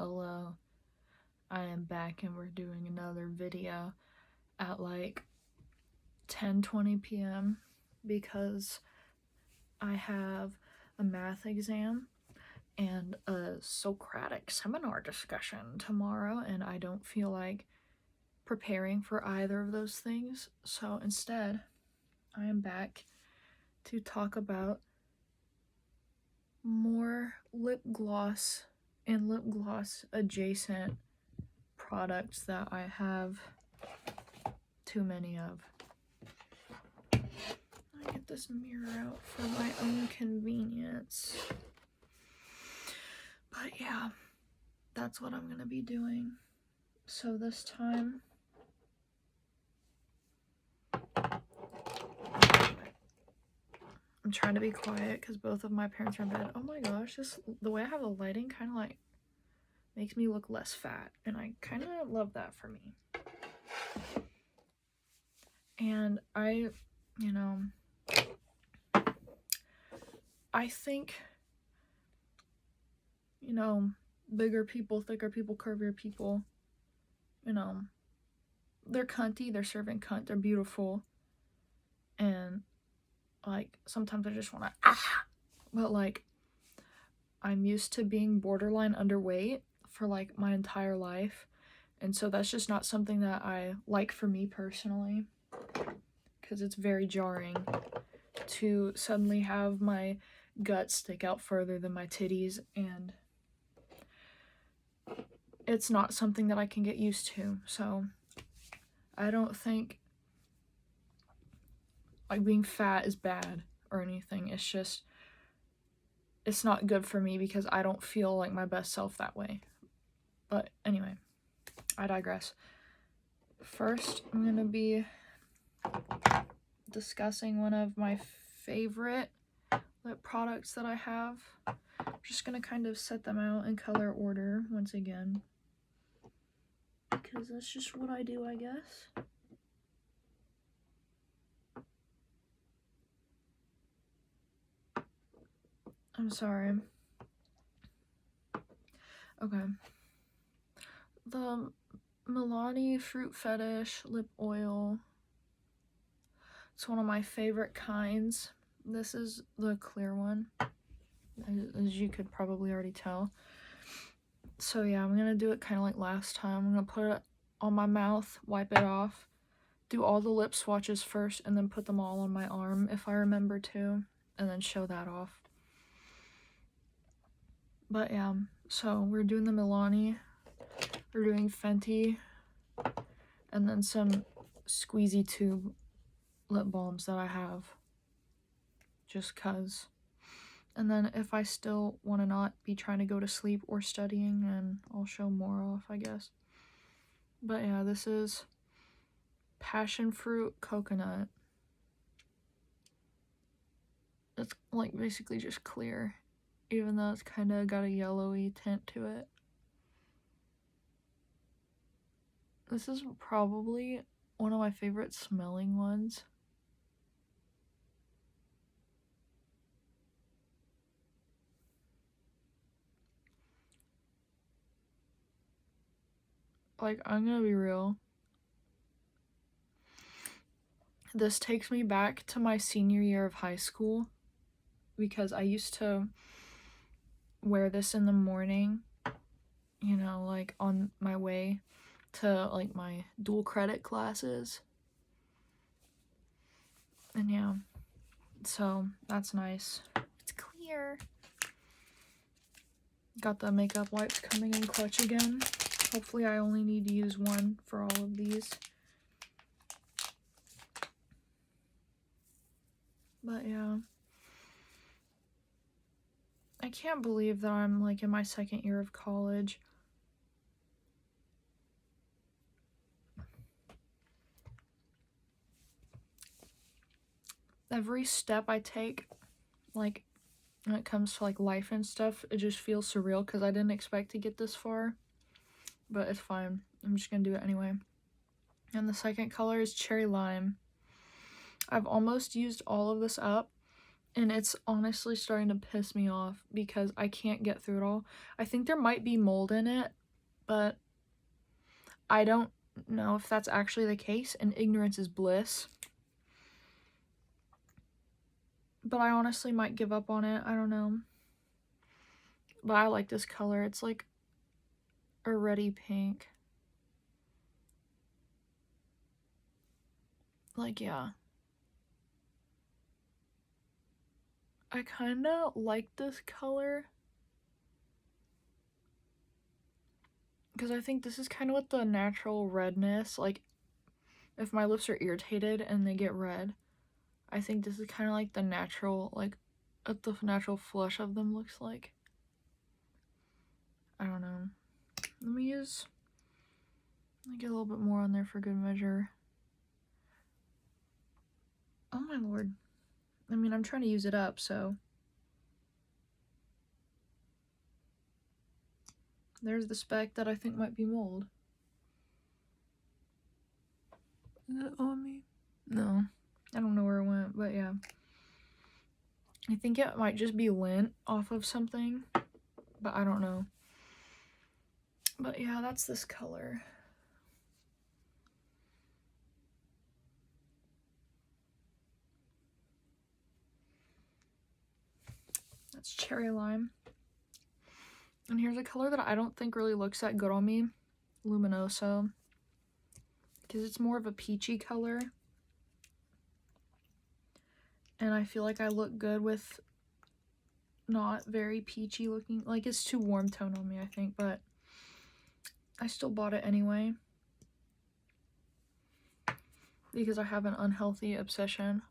Hello, I am back and we're doing another video at like 10:20 p.m. because I have a math exam and a Socratic seminar discussion tomorrow, and I don't feel like preparing for either of those things. So instead, I am back to talk about more lip gloss and lip gloss adjacent products that I have too many of. I get this mirror out for my own convenience. But yeah, that's what I'm gonna be doing. So this time, I'm trying to be quiet because both of my parents are in bed. Oh my gosh, the way I have the lighting kind of like makes me look less fat, and I kind of love that for me. And I think, bigger people, thicker people, curvier people, they're cunty, they're serving cunt, they're beautiful, and like sometimes I just want to but like I'm used to being borderline underweight for like my entire life, and so that's just not something that I like for me personally, because it's very jarring to suddenly have my guts stick out further than my titties, and it's not something that I can get used to. So I don't think like being fat is bad or anything. It's just, it's not good for me because I don't feel like my best self that way. But anyway, I digress. First, I'm gonna be discussing one of my favorite lip products that I have. I'm just gonna kind of set them out in color order once again, because that's just what I do, I guess. I'm sorry. Okay. The Milani Fruit Fetish Lip Oil. It's one of my favorite kinds. This is the clear one, as you could probably already tell. So yeah, I'm gonna do it kind of like last time. I'm gonna put it on my mouth, wipe it off, do all the lip swatches first, and then put them all on my arm if I remember to, and then show that off. But yeah, so we're doing the Milani, we're doing Fenty, and then some squeezy tube lip balms that I have, just cuz. And then if I still want to not be trying to go to sleep or studying, and I'll show more off, I guess. But yeah, this is passion fruit coconut. It's like basically just clear, even though it's kind of got a yellowy tint to it. This is probably one of my favorite smelling ones. Like, I'm gonna be real. This takes me back to my senior year of high school, because I used to wear this in the morning, like on my way to like my dual credit classes. And yeah, so that's nice. It's clear. Got the makeup wipes coming in clutch again. Hopefully I only need to use one for all of these. But yeah, I can't believe that I'm like in my second year of college. Every step I take, like when it comes to like life and stuff, it just feels surreal because I didn't expect to get this far. But it's fine. I'm just gonna do it anyway. And the second color is Cherry Lime. I've almost used all of this up, And it's honestly starting to piss me off because I can't get through it all. I think there might be mold in it, but I don't know if that's actually the case, and ignorance is bliss. But I honestly might give up on it. I don't know. But I like this color. It's like a reddy pink. Like, yeah. I kind of like this color because I think this is kind of what the natural redness, like if my lips are irritated and they get red, I think this is kind of like the natural, like what the natural flush of them looks like. I don't know. Let me get a little bit more on there for good measure. Oh my lord. I mean, I'm trying to use it up, so. There's the speck that I think might be mold. Is it on me? No. I don't know where it went, but yeah. I think it might just be lint off of something, but I don't know. But yeah, that's this color. That's cherry lime. And here's a color that I don't think really looks that good on me. Luminoso. Because it's more of a peachy color. And I feel like I look good with not very peachy looking. Like, it's too warm tone on me, I think. But I still bought it anyway. Because I have an unhealthy obsession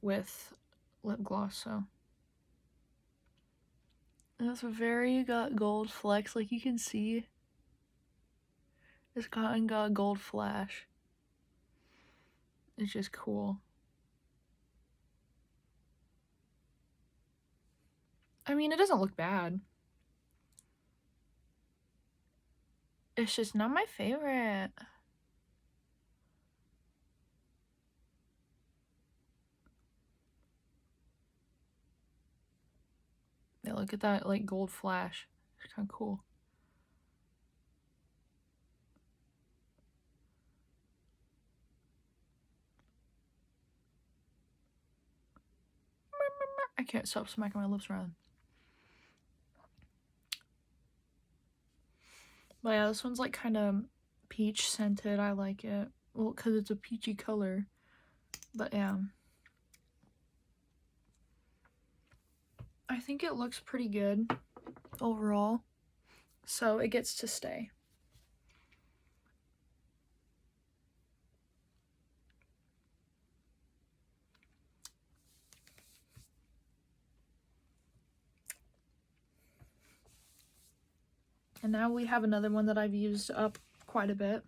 with lip gloss, so. And it's very got gold flecks, like you can see. It's got gold flash. It's just cool. I mean, it doesn't look bad. It's just not my favorite. Yeah, look at that, like, gold flash. It's kind of cool. I can't stop smacking my lips around. But yeah, this one's like kind of peach scented. I like it. Well, because it's a peachy color. But yeah. I think it looks pretty good overall. So it gets to stay. And now we have another one that I've used up quite a bit.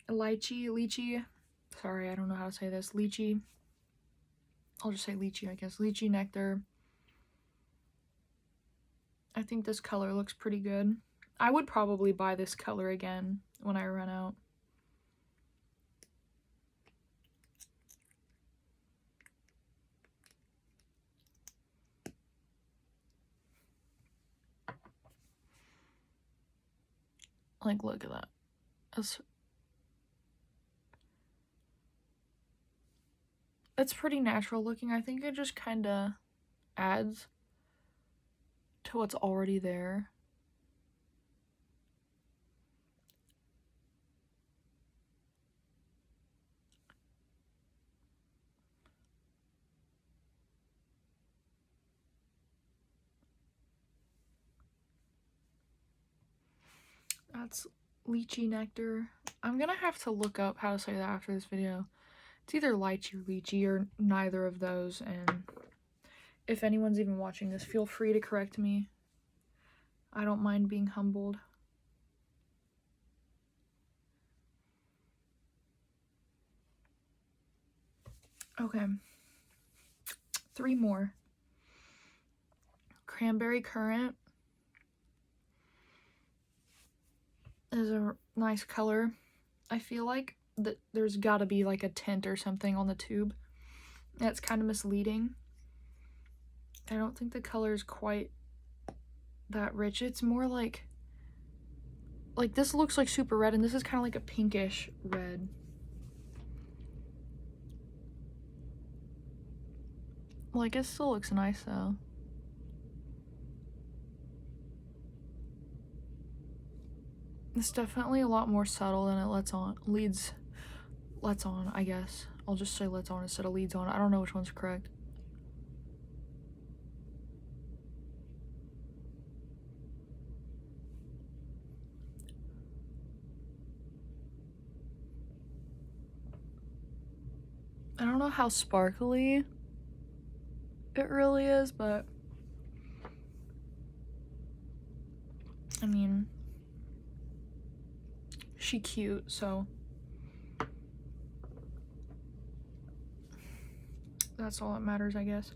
Lychee. Sorry, I don't know how to say this. Lychee. I'll just say lychee, I guess. Lychee nectar. I think this color looks pretty good. I would probably buy this color again when I run out. Like, look at that. It's pretty natural looking. I think it just kind of adds to what's already there. That's lychee nectar. I'm gonna have to look up how to say that after this video. It's either lychee or lychee or neither of those, and if anyone's even watching this, feel free to correct me. I don't mind being humbled. Okay. 3 more. Cranberry currant is a nice color. I feel like that there's gotta be like a tint or something on the tube. That's kind of misleading. I don't think the color is quite that rich. It's more like this looks like super red, and this is kind of like a pinkish red. Like, it still looks nice though. It's definitely a lot more subtle than it lets on, I guess. I'll just say lets on instead of leads on. I don't know which one's correct. I don't know how sparkly it really is, but I mean, she cute, so that's all that matters, I guess.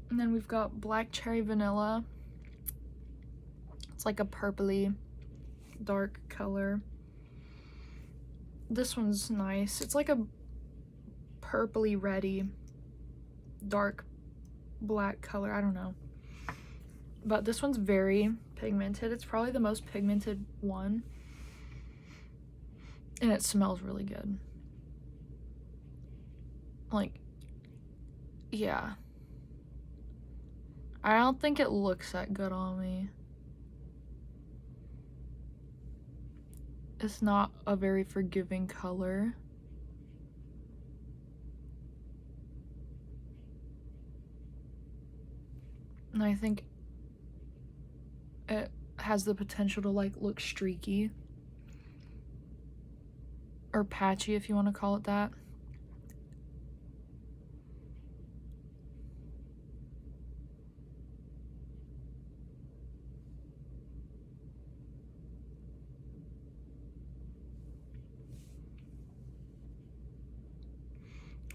And then we've got Black Cherry Vanilla. It's like a purpley dark color. This one's nice. It's like a purpley reddy dark black color. I don't know. But this one's very pigmented. It's probably the most pigmented one. And it smells really good. Like, yeah. I don't think it looks that good on me. It's not a very forgiving color. And I think it has the potential to like look streaky. Or patchy, if you want to call it that.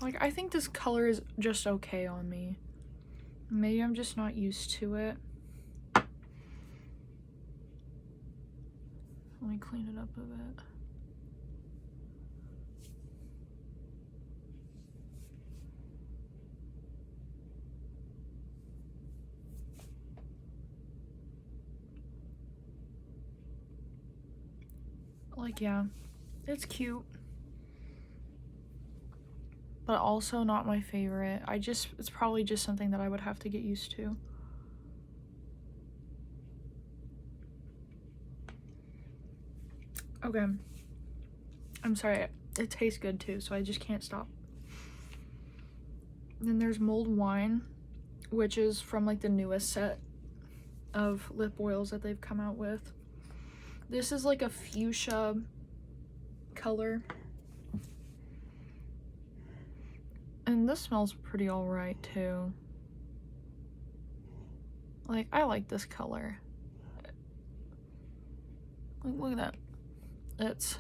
Like, I think this color is just okay on me. Maybe I'm just not used to it. Let me clean it up a bit. Like, yeah, it's cute. But also not my favorite. It's probably just something that I would have to get used to. Okay. I'm sorry, it tastes good too, so I just can't stop. Then there's Mulled Wine, which is from like the newest set of lip oils that they've come out with. This is like a fuchsia color. And this smells pretty alright too. Like, I like this color. Like, look at that. It's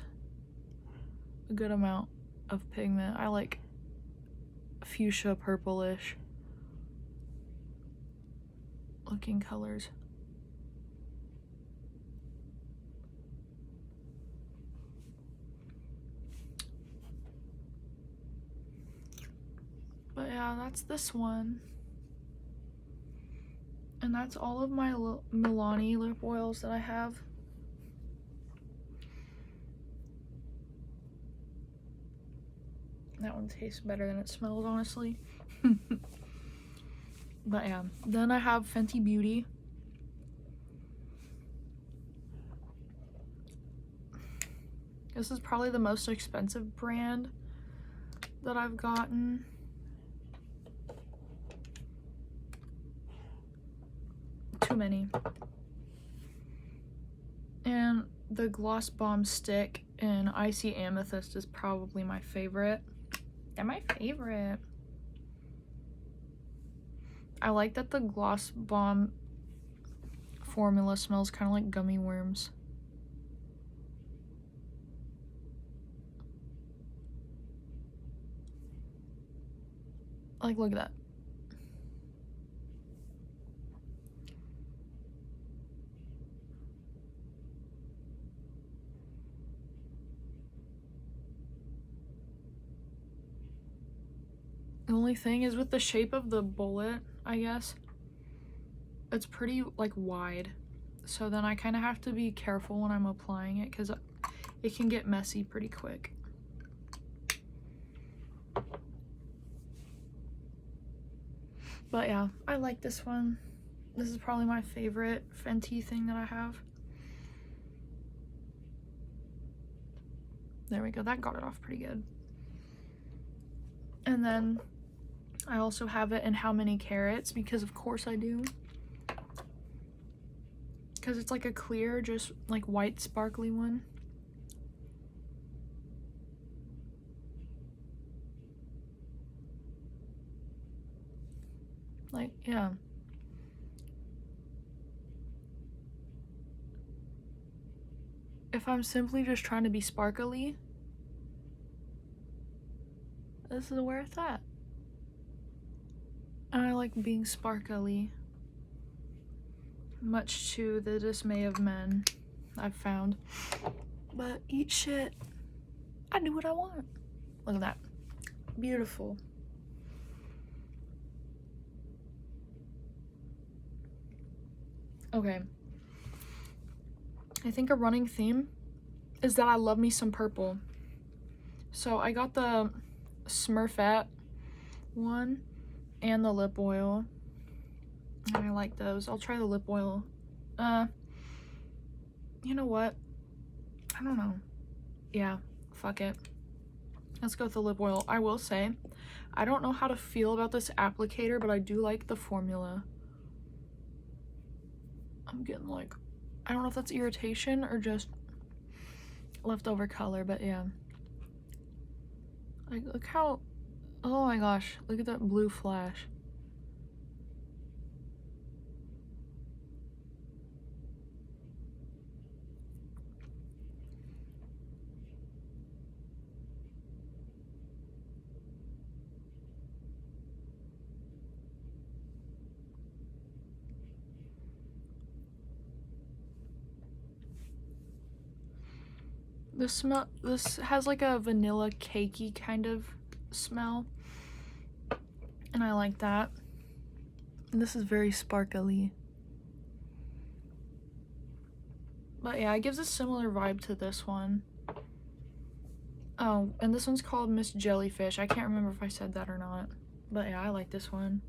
a good amount of pigment. I like fuchsia purplish looking colors. But yeah, that's this one. And that's all of my Milani lip oils that I have. That one tastes better than it smells, honestly. But yeah, then I have Fenty Beauty. This is probably the most expensive brand that I've gotten. Too many. And the Gloss Bomb Stick in Icy Amethyst is probably my favorite. They're my favorite. I like that the Gloss Bomb formula smells kind of like gummy worms. Like, look at that. The only thing is with the shape of the bullet, I guess, it's pretty like wide. So then I kind of have to be careful when I'm applying it because it can get messy pretty quick. But yeah, I like this one. This is probably my favorite Fenty thing that I have. There we go, that got it off pretty good. And then I also have it in How Many Carats, because of course I do. Because it's like a clear, just like white sparkly one. Like, yeah. If I'm simply just trying to be sparkly, this is where it's at. And I like being sparkly, much to the dismay of men, I've found. But eat shit, I do what I want. Look at that, beautiful. Okay, I think a running theme is that I love me some purple. So I got the Smurfette one and the lip oil, and I like those. I'll try the lip oil. You know what? I don't know. Yeah, fuck it. Let's go with the lip oil. I will say, I don't know how to feel about this applicator, but I do like the formula. I'm getting like, I don't know if that's irritation or just leftover color, but yeah. Like, look how, oh my gosh, look at that blue flash. This has like a vanilla cakey kind of smell, and I like that. And this is very sparkly. But yeah, it gives a similar vibe to this one. Oh, and this one's called Miss Jellyfish. I can't remember if I said that or not. But yeah, I like this one.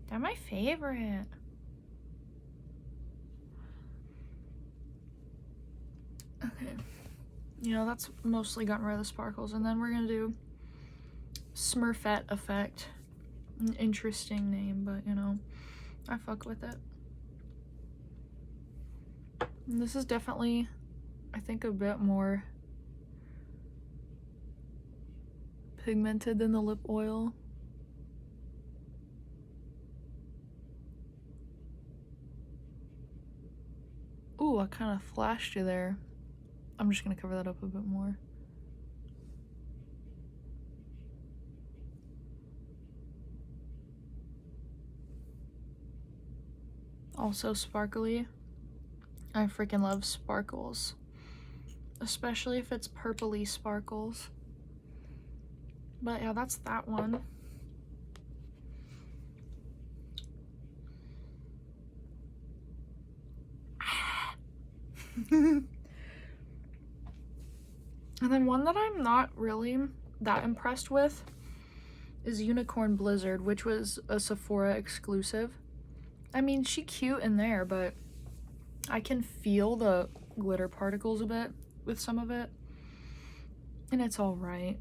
They're my favorite. Okay. You know, that's mostly gotten rid of the sparkles. And then we're gonna do Smurfette Effect. An interesting name, but you know, I fuck with it. And this is definitely, I think, a bit more pigmented than the lip oil. Ooh, I kind of flashed you there. I'm just gonna cover that up a bit more. Also sparkly. I freaking love sparkles. Especially if it's purpley sparkles. But yeah, that's that one. And then one that I'm not really that impressed with is Unicorn Blizzard, which was a Sephora exclusive. I mean, she's cute in there, but I can feel the glitter particles a bit with some of it. And it's alright.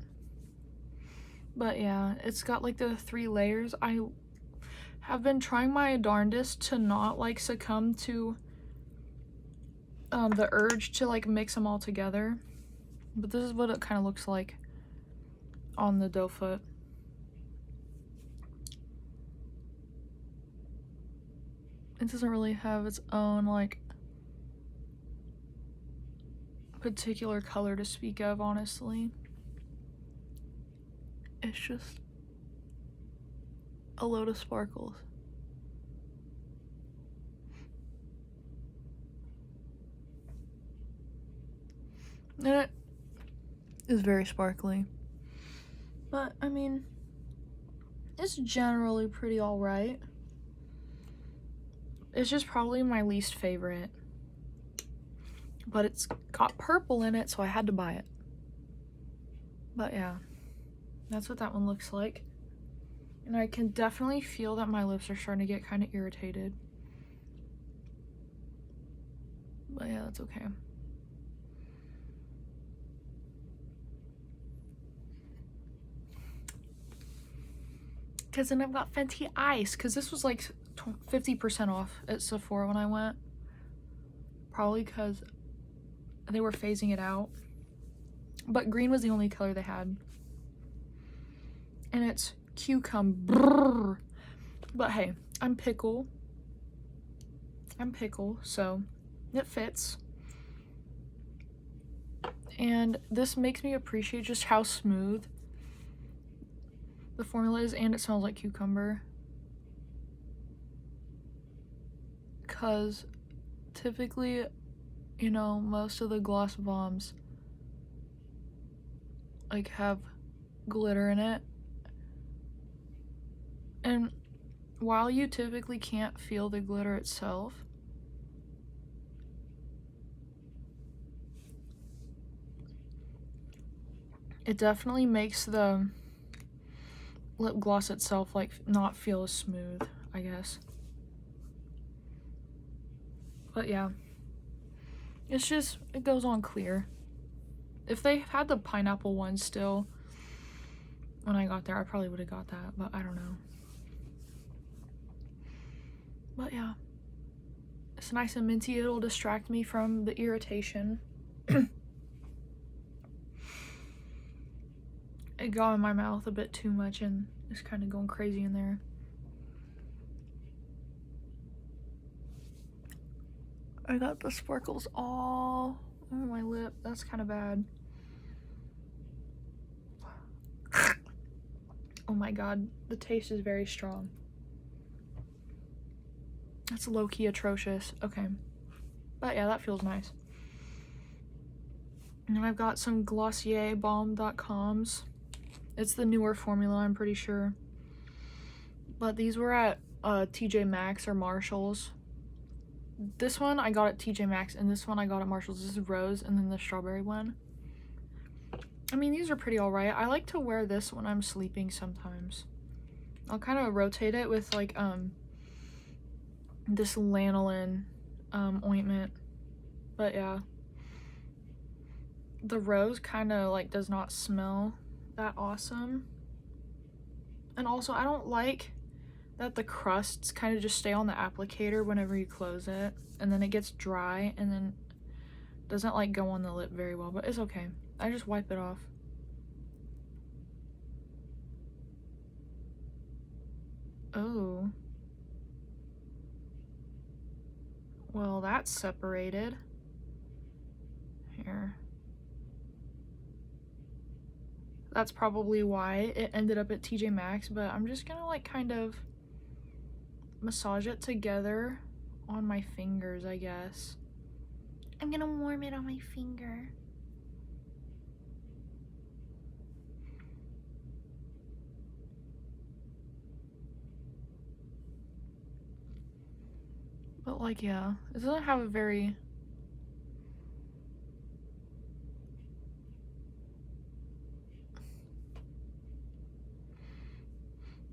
But yeah, it's got like the 3 layers. I have been trying my darndest to not like succumb to the urge to like mix them all together. But this is what it kind of looks like on the doe foot. It doesn't really have its own like particular color to speak of, honestly. It's just a load of sparkles. And it is very sparkly. But, I mean, It's generally pretty alright. It's just probably my least favorite. But it's got purple in it, so I had to buy it. But yeah, that's what that one looks like. And I can definitely feel that my lips are starting to get kind of irritated. But yeah, that's okay. Because then I've got Fenty Ice, because this was like 50% off at Sephora when I went. Probably because they were phasing it out. But green was the only color they had. And it's cucumber. But hey, I'm pickle, so it fits. And this makes me appreciate just how smooth the formula is, and it smells like cucumber. Because typically, you know, most of the gloss bombs like have glitter in it. And while you typically can't feel the glitter itself, it definitely makes the lip gloss itself like not feel as smooth, I guess. But yeah, it's just, it goes on clear. If they had the pineapple one still when I got there, I probably would have got that, but I don't know. But yeah, it's nice and minty. It'll distract me from the irritation. It got in my mouth a bit too much and it's kind of going crazy in there. I got the sparkles all over my lip. That's kind of bad. Oh my god, the taste is very strong. That's low-key atrocious. Okay. But yeah, that feels nice. And then I've got some Glossier Balm.coms. It's the newer formula, I'm pretty sure. But these were at TJ Maxx or Marshall's. This one I got at TJ Maxx, and this one I got at Marshall's. This is rose, and then the strawberry one. I mean, these are pretty alright. I like to wear this when I'm sleeping sometimes. I'll kind of rotate it with like this lanolin ointment. But yeah, the rose kind of like does not smell that awesome. And also, I don't like that the crusts kind of just stay on the applicator whenever you close it, and then it gets dry and then doesn't like go on the lip very well, but it's okay. I just wipe it off. Oh. Well, that's separated. Here. That's probably why it ended up at TJ Maxx, but I'm just gonna like kind of massage it together on my fingers, I guess. I'm gonna warm it on my finger. But like, yeah, it doesn't have a very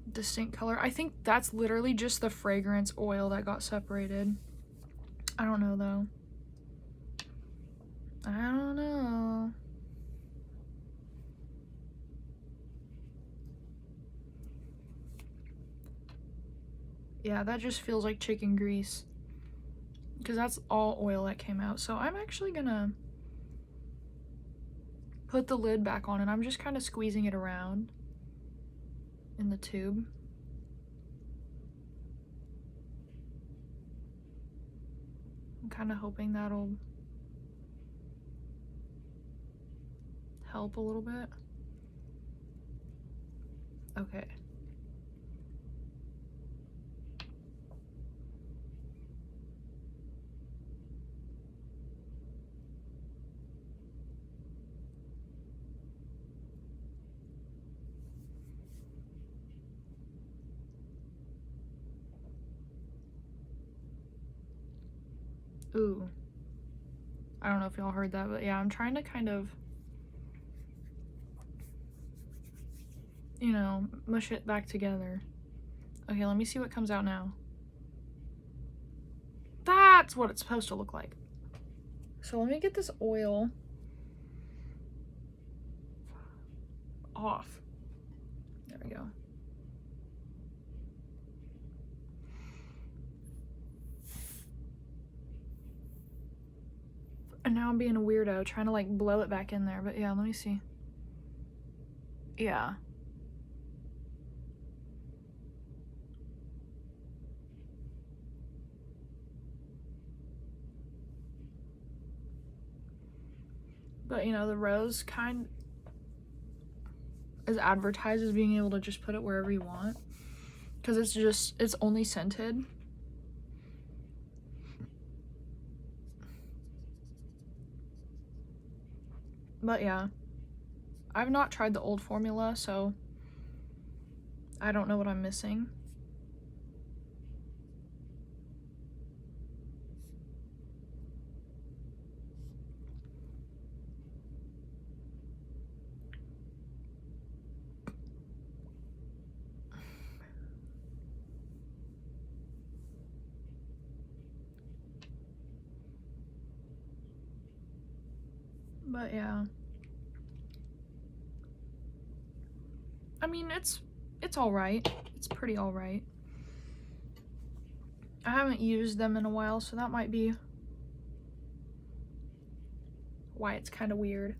distinct color. I think that's literally just the fragrance oil that got separated. I don't know though. I don't know. Yeah, that just feels like chicken grease, because that's all oil that came out. So I'm actually gonna put the lid back on, and I'm just kind of squeezing it around in the tube. I'm kind of hoping that'll help a little bit. Okay. Ooh. I don't know if y'all heard that, but yeah, I'm trying to kind of, you know, mush it back together. Okay, let me see what comes out now. That's what it's supposed to look like. So let me get this oil off. There we go. And now I'm being a weirdo trying to like blow it back in there, but yeah, let me see. Yeah. But you know, the rose kind is advertised as being able to just put it wherever you want, because it's only scented. But yeah, I've not tried the old formula, so I don't know what I'm missing. But yeah, I mean, it's all right. It's pretty all right. I haven't used them in a while, so that might be why it's kind of weird.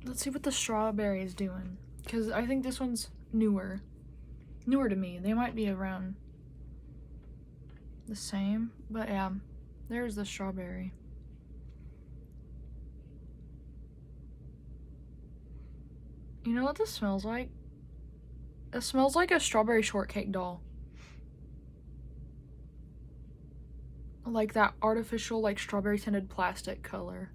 Let's see what the strawberry is doing, because I think this one's newer to me. They might be around the same, but yeah, there's the strawberry. You know what this smells like? It smells like a strawberry shortcake doll. Like that artificial, like strawberry tinted plastic color.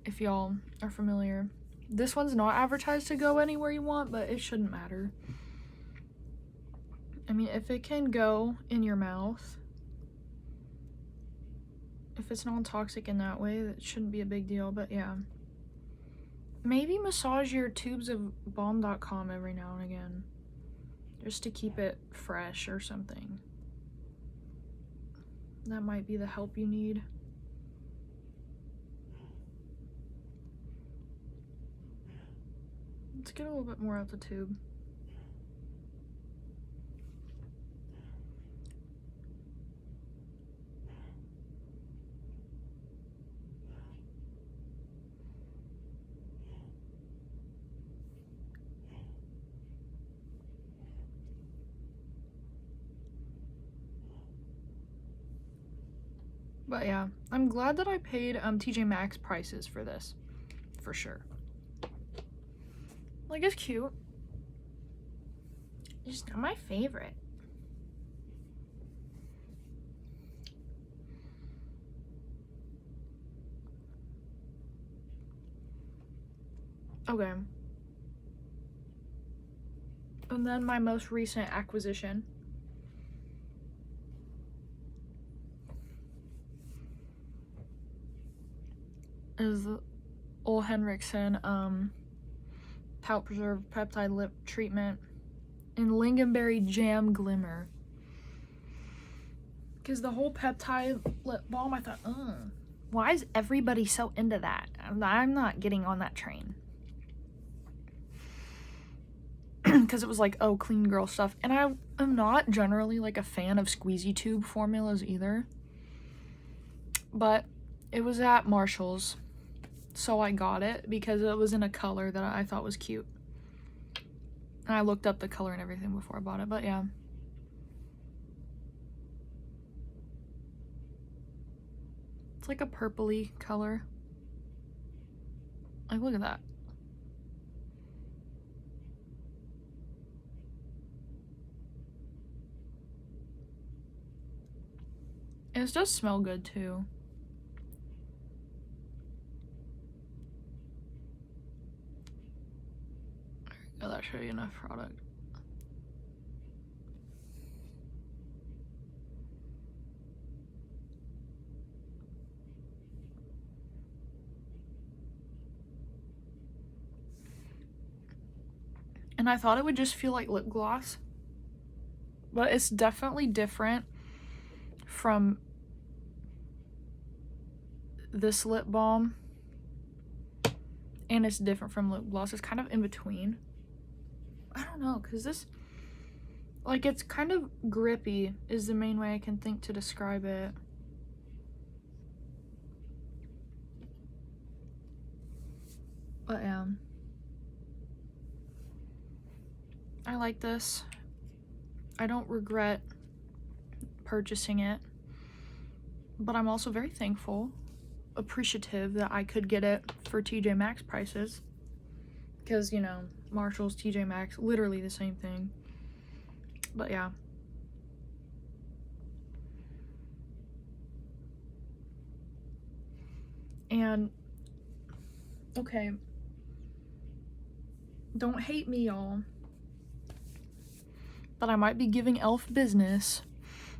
If y'all are familiar. This one's not advertised to go anywhere you want, but it shouldn't matter. I mean, if it can go in your mouth, if it's non-toxic in that way, that shouldn't be a big deal, but yeah. Maybe massage your tubes of balm.com every now and again, just to keep it fresh or something. That might be the help you need. Let's get a little bit more out the tube. But yeah, I'm glad that I paid TJ Maxx prices for this, for sure. Like, it's cute. It's just not my favorite. Okay. And then my most recent acquisition is the Ole Henriksen Pout Preserve Peptide Lip Treatment in Lingonberry Jam Glimmer. Because the whole peptide lip balm, I thought, why is everybody so into that? I'm not getting on that train. Because it was like, oh, clean girl stuff. And I am not generally like a fan of squeezy tube formulas either. But it was at Marshall's, so I got it because it was in a color that I thought was cute. And I looked up the color and everything before I bought it, but yeah. It's like a purpley color. Like, look at that. And it does smell good too. Oh, that should be enough product. . and I thought it would just feel like lip gloss, but it's definitely different from this lip balm, and it's different from lip gloss. It's kind of in between. I don't know, because this, like, it's kind of grippy is the main way I can think to describe it. But I like this. I don't regret purchasing it, but I'm also very thankful, appreciative that I could get it for TJ Maxx prices, because, you know, Marshall's, TJ Maxx, literally the same thing. But yeah. And okay, don't hate me, y'all, but I might be giving e.l.f. business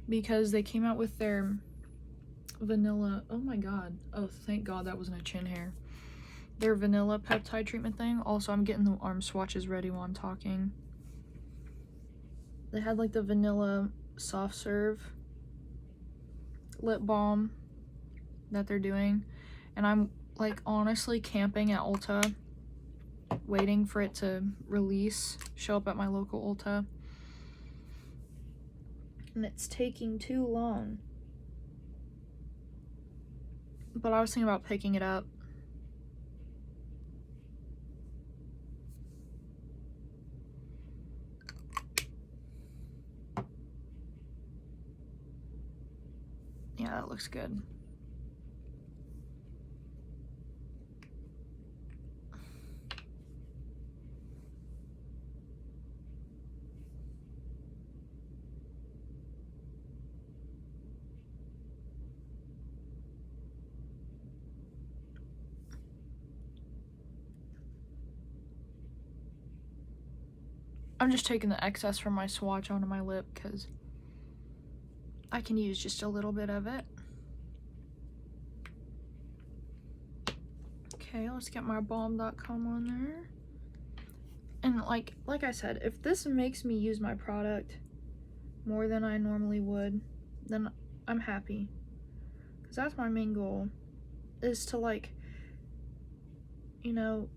because they came out with their vanilla, oh my god, oh thank god that wasn't a chin hair, their vanilla peptide treatment thing. Also, I'm getting the arm swatches ready while I'm talking. They had like the vanilla soft serve lip balm that they're doing, and I'm like honestly camping at Ulta waiting for it to release, show up at my local Ulta, and it's taking too long. But I was thinking about picking it up. Yeah, that looks good. I'm just taking the excess from my swatch onto my lip because I can use just a little bit of it. Okay, let's get my balm.com on there. And like I said, if this makes me use my product more than I normally would, then I'm happy. Because that's my main goal, is to, like, you know,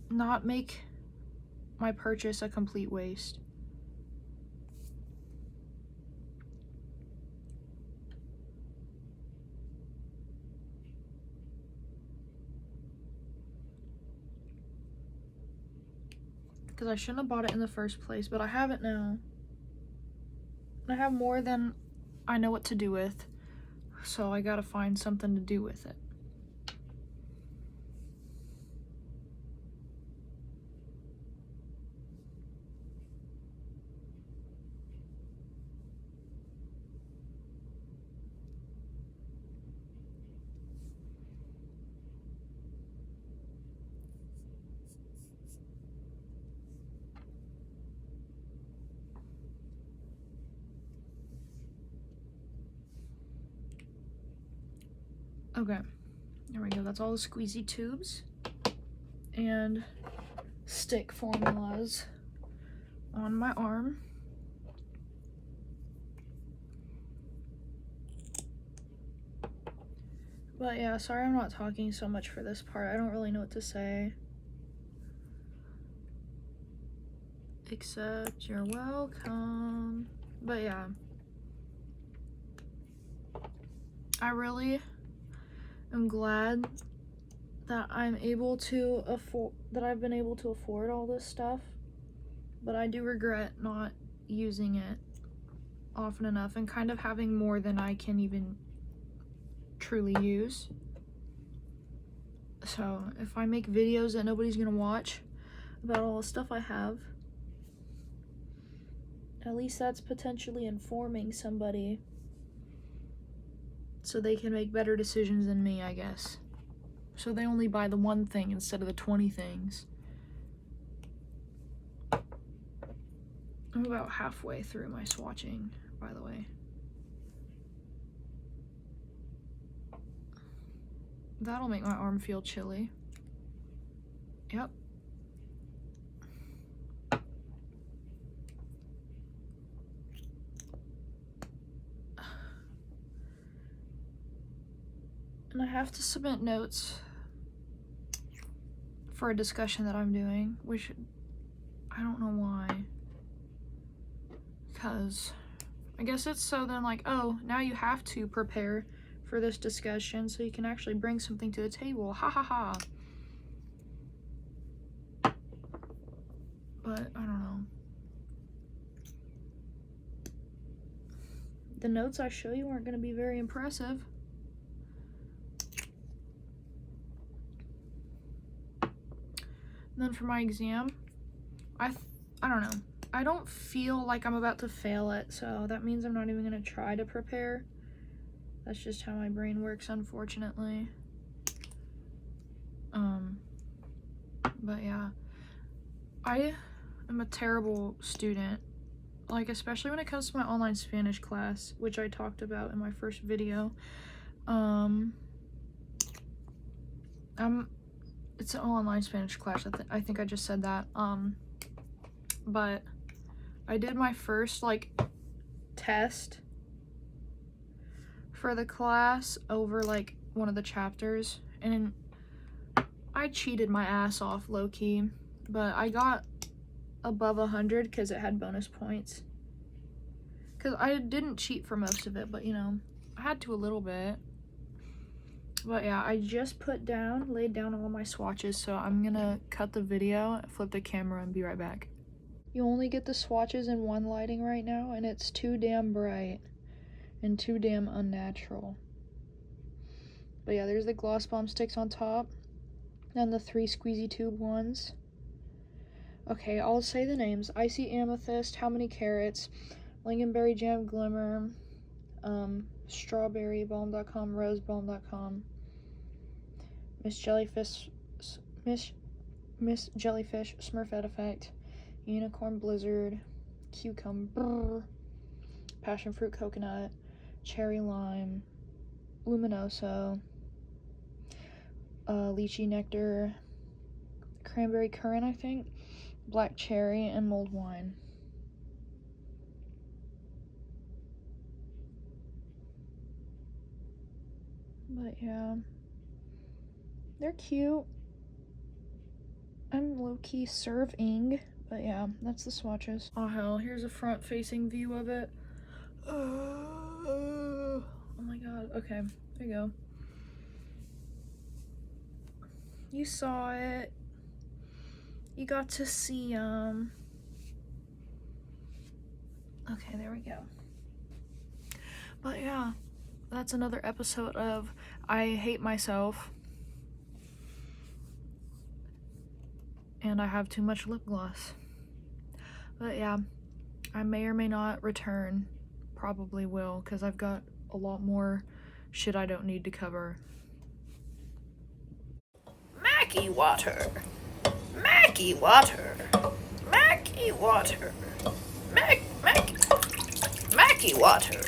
not make my purchase a complete waste. Because I shouldn't have bought it in the first place, but I have it now. I have more than I know what to do with, so I gotta find something to do with it. Okay, there we go. That's all the squeezy tubes and stick formulas on my arm. But yeah, sorry I'm not talking so much for this part. I don't really know what to say. Except you're welcome. But yeah, I really am glad that I've been able to afford all this stuff, but I do regret not using it often enough and kind of having more than I can even truly use. So if I make videos that nobody's gonna watch about all the stuff I have, at least that's potentially informing somebody so they can make better decisions than me, I guess. So they only buy the one thing instead of the 20 things. I'm about halfway through my swatching, by the way. That'll make my arm feel chilly. Yep. have to submit notes for a discussion that I'm doing, which I don't know why. Because I guess it's so then like, oh, now you have to prepare for this discussion so you can actually bring something to the table. Ha ha ha. But I don't know. The notes I show you aren't going to be very impressive. And then for my exam, I don't know. I don't feel like I'm about to fail it, so that means I'm not even going to try to prepare. That's just how my brain works, unfortunately. But yeah, I am a terrible student, like especially when it comes to my online Spanish class, which I talked about in my first video. It's an online Spanish class. I think I just said that. But I did my first like test for the class over like one of the chapters, and I cheated my ass off low-key, but I got above 100 because it had bonus points. Because I didn't cheat for most of it, but you know, I had to a little bit. But yeah, I just laid down all my swatches, so I'm gonna cut the video, flip the camera, and be right back. You only get the swatches in one lighting right now, and it's too damn bright and too damn unnatural. But yeah, there's the gloss bomb sticks on top, and the 3 squeezy tube ones. Okay, I'll say the names. Icy Amethyst, How Many Carrots, Lingonberry Jam Glimmer, Strawberrybalm.com, Rosebalm.com, Miss Jellyfish Smurfette Effect, Unicorn Blizzard, Cucumber, Passion Fruit Coconut, Cherry Lime, Luminoso, Lychee Nectar, Cranberry Currant, I think, Black Cherry, and Mulled Wine. But yeah, they're cute. I'm low-key serving, but yeah, that's the swatches. Oh hell, here's a front-facing view of it. Oh my god, okay, there you go. You saw it. You got to see, okay, there we go. But yeah, that's another episode of I Hate Myself. And I have too much lip gloss. But yeah, I may or may not return. Probably will, because I've got a lot more shit I don't need to cover. Mackie water. Mackie water. Mackie water. Mackie water.